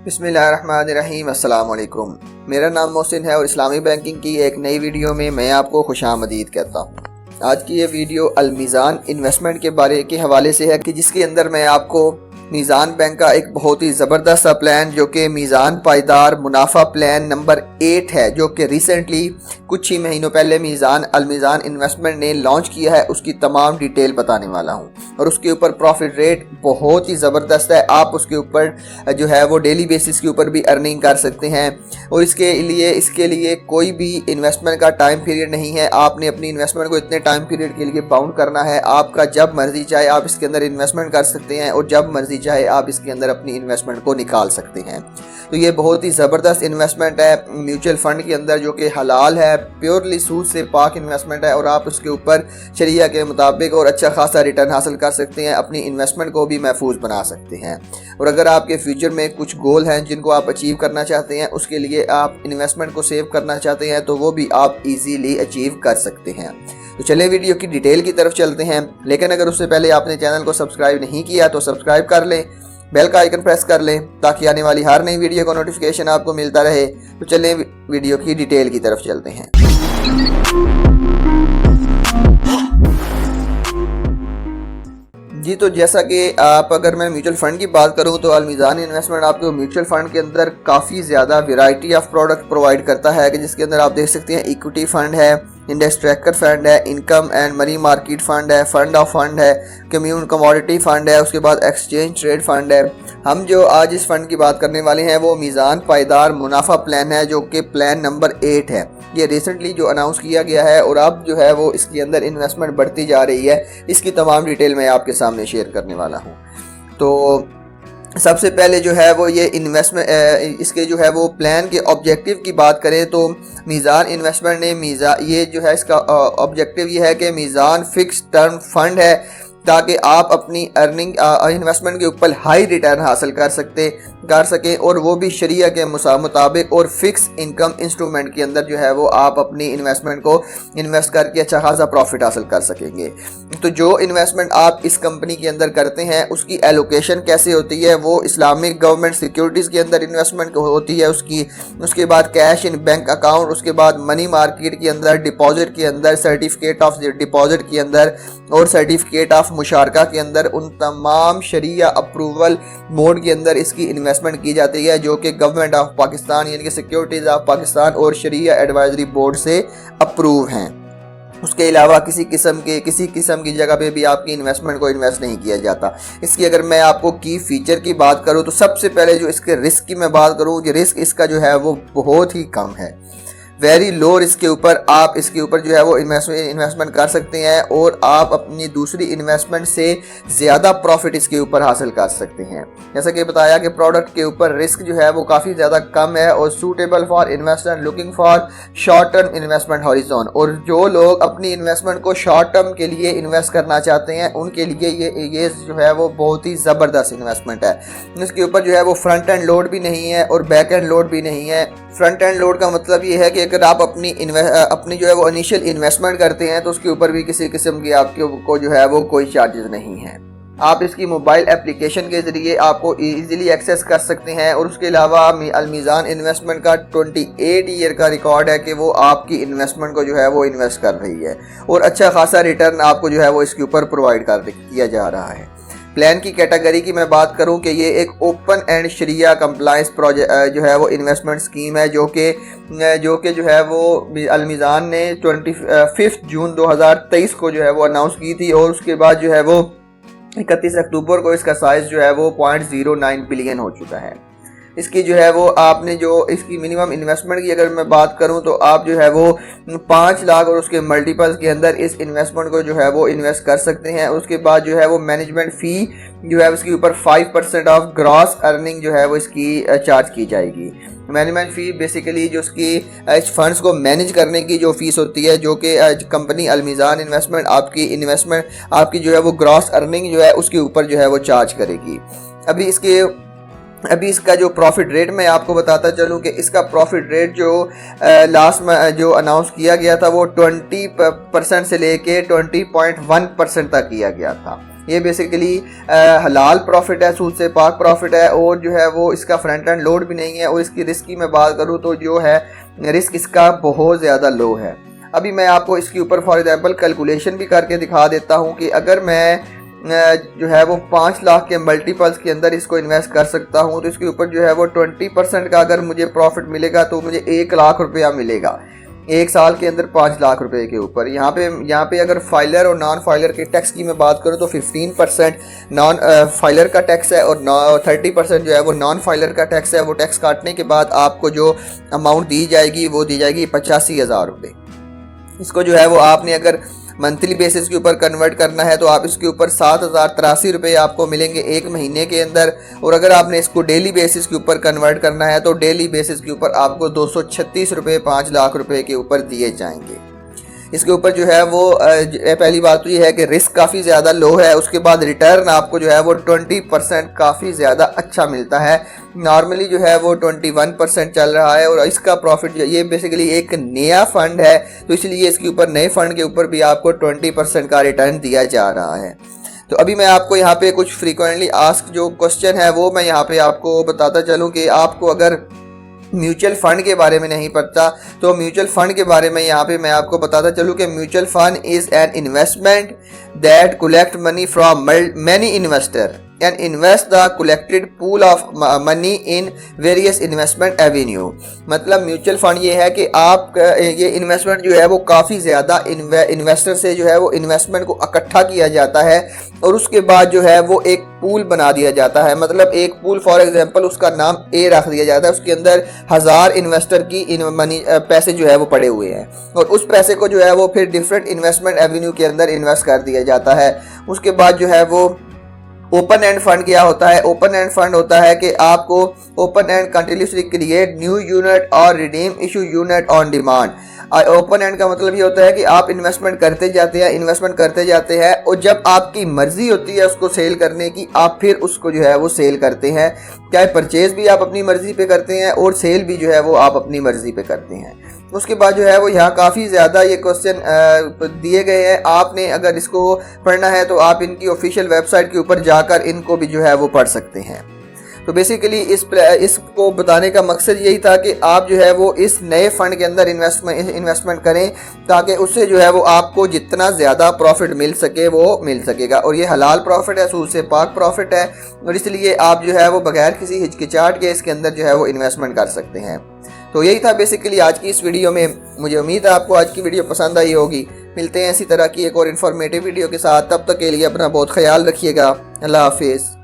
बिस्मिल्लाहिर्रहमानिर्रहीम। अस्सलाम वालेकुम। मेरा नाम मोहसिन है और इस्लामी बैंकिंग की एक नई वीडियो में मैं आपको खुशामदीद कहता हूँ। आज की ये वीडियो अलमीज़ान इन्वेस्टमेंट के बारे के हवाले से है कि जिसके अंदर मैं आपको मीज़ान बैंक का एक बहुत ही ज़बरदस्त सा प्लान जो कि मीज़ान पायदार मुनाफा प्लान नंबर 8 है, जो कि रिसेंटली कुछ ही महीनों पहले अलमीज़ान इन्वेस्टमेंट ने लॉन्च किया है, उसकी तमाम डिटेल बताने वाला हूँ। और उसके ऊपर प्रॉफिट रेट बहुत ही ज़बरदस्त है। आप उसके ऊपर जो है वो डेली बेसिस के ऊपर भी अर्निंग कर सकते हैं और इसके लिए कोई भी इन्वेस्टमेंट का टाइम पीरियड नहीं है। आपने अपनी इन्वेस्टमेंट को इतने टाइम पीरियड के लिए बाउंड करना है। आपका जब मर्जी चाहे आप इसके अंदर इन्वेस्टमेंट कर सकते हैं और जब मर्जी चाहे आप इसके अंदर अपनी इन्वेस्टमेंट को निकाल सकते हैं। तो ये बहुत ही ज़बरदस्त इन्वेस्टमेंट है म्यूचुअल फंड के अंदर, जो कि हलाल है, प्योरली सूद से पाक इन्वेस्टमेंट है और आप उसके ऊपर शरिया के मुताबिक और अच्छा खासा रिटर्न हासिल कर सकते हैं, अपनी इन्वेस्टमेंट को भी महफूज बना सकते हैं। और अगर आपके फ्यूचर में कुछ गोल हैं जिनको आप अचीव करना चाहते हैं, उसके लिए आप इन्वेस्टमेंट को सेव करना चाहते हैं, तो वो भी आप इजीली अचीव कर सकते हैं। तो चलिए वीडियो की डिटेल की तरफ चलते हैं। लेकिन अगर उससे पहले आपने चैनल को सब्सक्राइब नहीं किया तो सब्सक्राइब कर लें, बेल का आइकन प्रेस कर लें ताकि आने वाली हर नई वीडियो का नोटिफिकेशन आपको मिलता रहे। तो चलिए वीडियो की डिटेल की तरफ चलते हैं। जी, तो जैसा कि अगर मैं म्यूचुअल फ़ंड की बात करूं तो अलमीज़ान इन्वेस्टमेंट आपको म्यूचुअल फ़ंड के अंदर काफ़ी ज़्यादा वैरायटी ऑफ प्रोडक्ट प्रोवाइड करता है कि जिसके अंदर आप देख सकते हैं इक्विटी फ़ंड है, इंडेक्स ट्रैकर फंड है, income and money market fund है, फंड ऑफ फंड है, कमोडिटी फ़ंड है, उसके बाद एक्सचेंज ट्रेड फ़ंड है। हम जो आज इस फ़ंड की बात करने वाले हैं वो मीज़ान पायदार मुनाफा प्लान है, जो कि प्लान नंबर 8 है। ये रिसेंटली जो अनाउंस किया गया है और अब जो है वो इसके अंदर इन्वेस्टमेंट बढ़ती जा रही है। इसकी तमाम डिटेल मैं आपके सामने शेयर करने वाला हूँ। तो सबसे पहले जो है वो ये इन्वेस्टमेंट इसके जो है वो प्लान के ऑब्जेक्टिव की बात करें तो मीज़ान इन्वेस्टमेंट ने ये जो है इसका ऑब्जेक्टिव ये है कि मीज़ान फिक्स टर्म फंड है ताकि आप अपनी अर्निंग इन्वेस्टमेंट के ऊपर हाई रिटर्न हासिल कर सकें और वो भी शरिया के मुताबिक और फिक्स इनकम इंस्ट्रूमेंट के अंदर जो है वो आप अपनी इन्वेस्टमेंट को इन्वेस्ट करके अच्छा खासा प्रॉफिट हासिल कर सकेंगे। तो जो इन्वेस्टमेंट आप इस कंपनी के अंदर करते हैं उसकी एलोकेशन कैसे होती है, वो इस्लामिक गवर्नमेंट सिक्योरिटीज़ के अंदर इन्वेस्टमेंट होती है उसके बाद कैश इन बैंक अकाउंट, उसके बाद मनी मार्केट के अंदर, डिपॉजिट के अंदर, सर्टिफिकेट ऑफ डिपॉजिट के अंदर और सर्टिफिकेट ऑफ मुशारका के अंदर, उन तमाम शरिया अप्रूवल मोड के अंदर इसकी इन्वेस्टमेंट की जाती है, जो कि गवर्नमेंट ऑफ पाकिस्तान यानी कि सिक्योरिटीज़ ऑफ पाकिस्तान और शरिया एडवाइजरी बोर्ड से अप्रूव हैं। उसके अलावा किसी किस्म की जगह पे भी आपकी इन्वेस्टमेंट को इन्वेस्ट नहीं किया जाता। इसकी अगर मैं आपको की फीचर की बात करूँ तो सबसे पहले जो इसके रिस्क की मैं बात करूँ, कि रिस्क इसका जो है वो बहुत ही कम है, वेरी लो रिस्क के ऊपर आप इसके ऊपर जो है वो इन्वेस्टमेंट कर सकते हैं और आप अपनी दूसरी इन्वेस्टमेंट से ज़्यादा प्रॉफिट इसके ऊपर हासिल कर सकते हैं। जैसा कि बताया कि प्रोडक्ट के ऊपर रिस्क जो है वो काफ़ी ज़्यादा कम है और suitable for investor looking for short term investment horizon. और जो लोग अपनी इन्वेस्टमेंट को शॉर्ट टर्म के लिए इन्वेस्ट करना चाहते हैं उनके लिए ये जो है वो बहुत ही ज़बरदस्त इन्वेस्टमेंट है। इसके ऊपर जो है वो फ्रंट एंड लोड भी नहीं है और बैक एंड लोड भी नहीं है। फ्रंट एंड लोड का मतलब ये है कि अगर आप अपनी जो है वो इनिशियल इन्वेस्टमेंट करते हैं तो उसके ऊपर भी किसी किस्म की आपको जो है वो कोई चार्जेस नहीं है। आप इसकी मोबाइल एप्लीकेशन के ज़रिए आपको इजीली एक्सेस कर सकते हैं। और उसके अलावा अलमीज़ान इन्वेस्टमेंट का 28 ईयर का रिकॉर्ड है कि वो आपकी इन्वेस्टमेंट को जो है वो इन्वेस्ट कर रही है और अच्छा खासा रिटर्न आपको जो है वो इसके ऊपर प्रोवाइड किया जा रहा है। प्लान की कैटेगरी की मैं बात करूं कि ये एक ओपन एंड शरिया कंप्लायंस प्रोजेक्ट जो है वो इन्वेस्टमेंट स्कीम है, जो कि जो है वो अलमीज़ान ने 25 जून 2023 को जो है वो अनाउंस की थी और उसके बाद जो है वो 31 अक्टूबर को इसका साइज़ जो है वो 0.09 बिलियन हो चुका है। इसकी जो है वो आपने जो इसकी मिनिमम इन्वेस्टमेंट की अगर मैं बात करूं तो आप जो है वो 5 लाख और उसके मल्टीपल्स के अंदर इस इन्वेस्टमेंट को जो है वो इन्वेस्ट कर सकते हैं। उसके बाद जो है वो मैनेजमेंट फ़ी जो है उसके ऊपर 5% ऑफ ग्रॉस अर्निंग जो है वो इसकी चार्ज की जाएगी। मैनेजमेंट फ़ी बेसिकली जो उसकी इस फंड्स को मैनेज करने की जो फीस होती है, जो कि कंपनी अलमीज़ान इन्वेस्टमेंट आपकी जो है वो ग्रॉस अर्निंग जो है उसके ऊपर जो है वो चार्ज करेगी। अभी इसका जो प्रॉफिट रेट मैं आपको बताता चलूँ कि इसका प्रॉफिट रेट जो लास्ट में जो अनाउंस किया गया था वो 20% से लेके 20.1% तक किया गया था। ये बेसिकली हलाल प्रॉफिट है, सूद से पाक प्रॉफिट है, और जो है वो इसका फ्रंट एंड लोड भी नहीं है। और इसकी रिस्क की मैं बात करूँ तो जो है रिस्क इसका बहुत ज़्यादा लो है। अभी मैं आपको इसके ऊपर फॉर एग्जांपल कैलकुलेशन भी करके दिखा देता हूँ कि अगर मैं जो है वो 5 लाख के मल्टीपल्स के अंदर इसको इन्वेस्ट कर सकता हूँ तो इसके ऊपर जो है वो 20% का अगर मुझे प्रॉफिट मिलेगा तो मुझे 1 लाख रुपया मिलेगा एक साल के अंदर 5 लाख रुपए के ऊपर। यहाँ पे अगर फाइलर और नॉन फाइलर के टैक्स की मैं बात करूँ तो 15% नॉन फाइलर का टैक्स है और 30% जो है वो नॉन फाइलर का टैक्स है। वो टैक्स काटने के बाद आपको जो अमाउंट दी जाएगी वो दी जाएगी 85,000 रुपये। इसको जो है वो आपने अगर मंथली बेसिस के ऊपर कन्वर्ट करना है तो आप इसके ऊपर 7,083 रुपये आपको मिलेंगे एक महीने के अंदर। और अगर आपने इसको डेली बेसिस के ऊपर कन्वर्ट करना है तो डेली बेसिस के ऊपर आपको 236 रुपये 5 लाख रुपए के ऊपर दिए जाएंगे। इसके ऊपर जो है वो पहली बात तो ये है कि रिस्क काफ़ी ज़्यादा लो है। उसके बाद रिटर्न आपको जो है वो 20% काफ़ी ज़्यादा अच्छा मिलता है। नॉर्मली जो है वो 21% चल रहा है और इसका प्रॉफिट ये बेसिकली एक नया फंड है तो इसलिए इसके ऊपर नए फंड के ऊपर भी आपको 20% का रिटर्न दिया जा रहा है। तो अभी मैं आपको यहाँ पे कुछ फ्रीक्वेंटली आस्क जो क्वेश्चन है वो मैं यहाँ पे आपको बताता चलूँ कि आपको अगर म्यूचुअल फंड के बारे में नहीं पता तो म्यूचुअल फंड के बारे में यहाँ पे मैं आपको बताता चलूँ कि mutual fund is an investment that collect money from many investor and invest the collected pool of money in various investment avenue। मतलब म्यूचुअल फंड ये है कि आप ये इन्वेस्टमेंट जो है वो काफ़ी ज़्यादा इन्वेस्टर से जो है वो इन्वेस्टमेंट को इकट्ठा किया जाता है और उसके बाद जो है वो एक पूल बना दिया जाता है। मतलब एक पूल फॉर एग्जांपल उसका नाम ए रख दिया जाता है, उसके अंदर 1000 इन्वेस्टर की मनी पैसे जो है वो पड़े हुए हैं और उस पैसे को जो है वो फिर डिफरेंट इन्वेस्टमेंट एवेन्यू के अंदर इन्वेस्ट कर दिया जाता है। उसके बाद जो है वो ओपन एंड फंड क्या होता है? ओपन एंड फंड होता है कि आपको open end continuously create new unit और redeem issue unit on demand. Open end का मतलब ये होता है कि आप इन्वेस्टमेंट करते जाते हैं और जब आपकी मर्जी होती है उसको सेल करने की आप फिर उसको जो है वो सेल करते हैं। चाहे परचेज भी आप अपनी मर्जी पे करते हैं और सेल भी जो है वो आप अपनी मर्जी पे करते हैं। उसके बाद जो है वो यहाँ काफ़ी ज़्यादा ये क्वेश्चन दिए गए हैं। आपने अगर इसको पढ़ना है तो आप इनकी ऑफिशियल वेबसाइट के ऊपर जाकर इनको भी जो है वो पढ़ सकते हैं। तो बेसिकली इसको बताने का मकसद यही था कि आप जो है वो इस नए फंड के अंदर इन्वेस्टमेंट करें ताकि उससे जो है वो आपको जितना ज़्यादा प्रॉफिट मिल सके वो मिल सकेगा। और ये हलाल प्रॉफिट है, सूद से पाक प्रॉफिट है और इसलिए आप जो है वो बगैर किसी हिचकिचाहट के इसके अंदर जो है वो इन्वेस्टमेंट कर सकते हैं। तो यही था बेसिकली आज की इस वीडियो में। मुझे उम्मीद है आपको आज की वीडियो पसंद आई होगी। मिलते हैं इसी तरह की एक और इन्फॉर्मेटिव वीडियो के साथ, तब तक के लिए अपना बहुत ख्याल रखिएगा। अल्लाह हाफिज़।